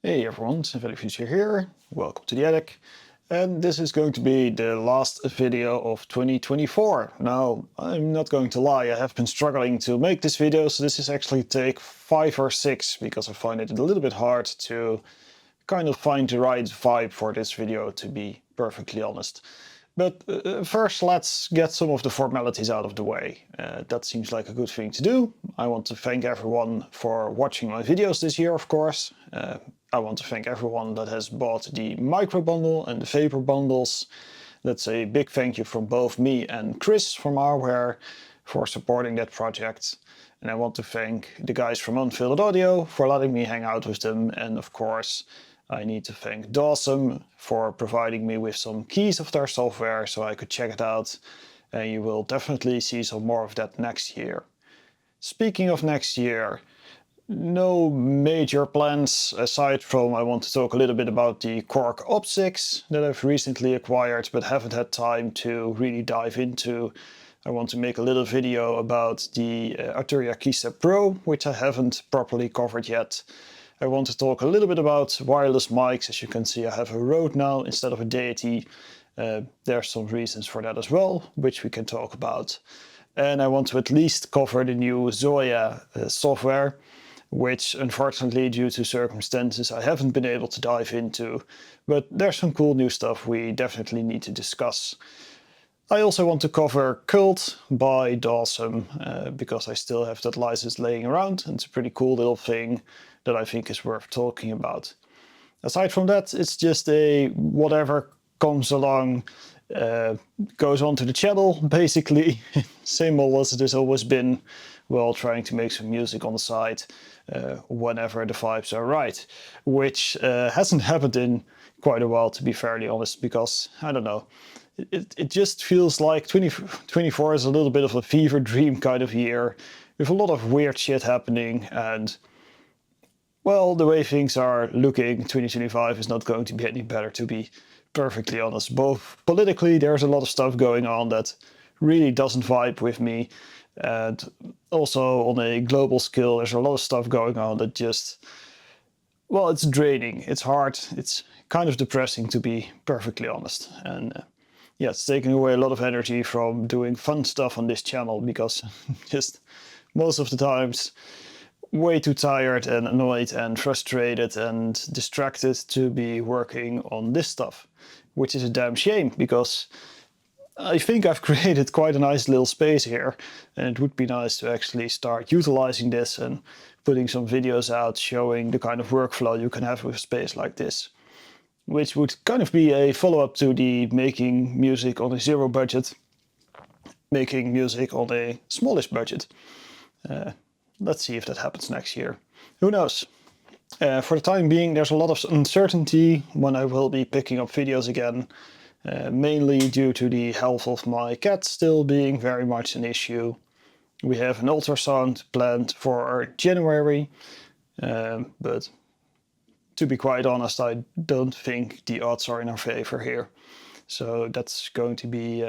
Hey everyone, Synthetic Future here. Welcome to the attic. And this is going to be the last video of 2024. Now, I'm not going to lie, I have been struggling to make this video, so this is actually take 5 or 6 because I find it a little bit hard to kind of find the right vibe for this video, to be perfectly honest. But first, let's get some of the formalities out of the way. That seems like a good thing to do. I want to thank everyone for watching my videos this year, of course. I want to thank everyone that has bought the micro bundle and the vapor bundles. That's a big thank you from both me and Chris from Arware for supporting that project. And I want to thank the guys from Unfiltered Audio for letting me hang out with them. And of course, I need to thank Dawsome for providing me with some keys of their software so I could check it out. And you will definitely see some more of that next year. Speaking of next year, no major plans aside from I want to talk a little bit about the Korg Op6 that I've recently acquired but haven't had time to really dive into. I want to make a little video about the Arturia KeyStep Pro, which I haven't properly covered yet. I want to talk a little bit about wireless mics. As you can see, I have a Rode now instead of a Deity. There's some reasons for that as well, which we can talk about. And I want to at least cover the new Zoya software, which unfortunately due to circumstances I haven't been able to dive into. But there's some cool new stuff we definitely need to discuss. I also want to cover Cult by Dawsome, because I still have that license laying around, and it's a pretty cool little thing that I think is worth talking about. Aside from that, it's just a whatever comes along goes onto the channel, basically. Same old as it has always been, while trying to make some music on the side whenever the vibes are right, which hasn't happened in quite a while, to be fairly honest, because I don't know, it just feels like 2024 is a little bit of a fever dream kind of year with a lot of weird shit happening. And well, the way things are looking, 2025 is not going to be any better, to be perfectly honest. Both politically, there's a lot of stuff going on that really doesn't vibe with me. And also on a global scale, there's a lot of stuff going on that just, well, it's draining. It's hard. It's kind of depressing, to be perfectly honest. And yeah, it's taking away a lot of energy from doing fun stuff on this channel, because just most of the times way too tired and annoyed and frustrated and distracted to be working on this stuff, which is a damn shame, because I think I've created quite a nice little space here, and it would be nice to actually start utilizing this and putting some videos out showing the kind of workflow you can have with a space like this, which would kind of be a follow-up to the making music on a zero budget, making music on a smallish budget. Let's see if that happens next year. Who knows? For the time being, there's a lot of uncertainty when I will be picking up videos again, mainly due to the health of my cat still being very much an issue. We have an ultrasound planned for January, but to be quite honest, I don't think the odds are in our favor here. So that's going to be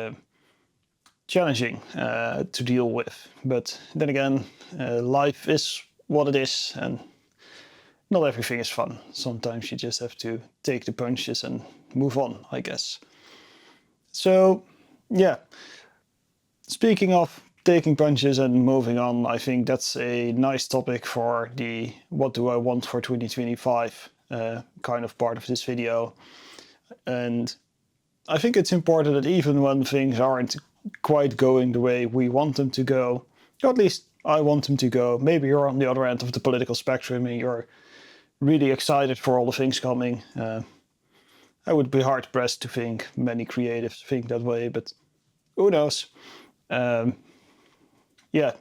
challenging to deal with. But then again, life is what it is, and not everything is fun. Sometimes you just have to take the punches and move on, I guess. So yeah, speaking of taking punches and moving on, I think that's a nice topic for the what do I want for 2025 kind of part of this video. And I think it's important that even when things aren't quite going the way we want them to go, or at least I want them to go, maybe you're on the other end of the political spectrum and you're really excited for all the things coming. I would be hard pressed to think many creatives think that way, but who knows? Yeah,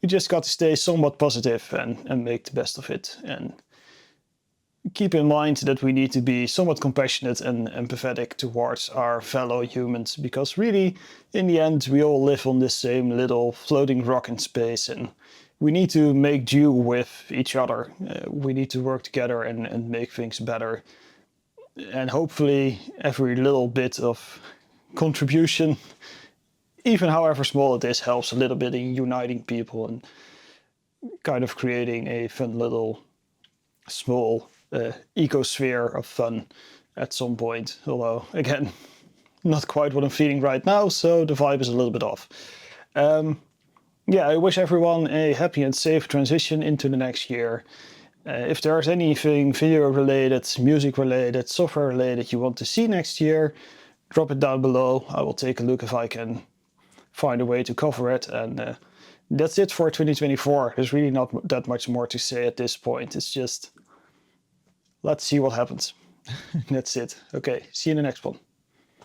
we just got to stay somewhat positive and make the best of it, and keep in mind that we need to be somewhat compassionate and empathetic towards our fellow humans, because really, in the end, we all live on this same little floating rock in space, and we need to make do with each other. We need to work together and make things better. And hopefully every little bit of contribution, even however small it is, helps a little bit in uniting people and kind of creating a fun little small ecosphere of fun at some point. Although, again, not quite what I'm feeling right now, so the vibe is a little bit off. Yeah, I wish everyone a happy and safe transition into the next year. If there's anything video related, music related, software related you want to see next year, drop it down below. I will take a look if I can find a way to cover it. And that's it for 2024. There's really not that much more to say at this point. It's just, let's see what happens. That's it. Okay, see you in the next one.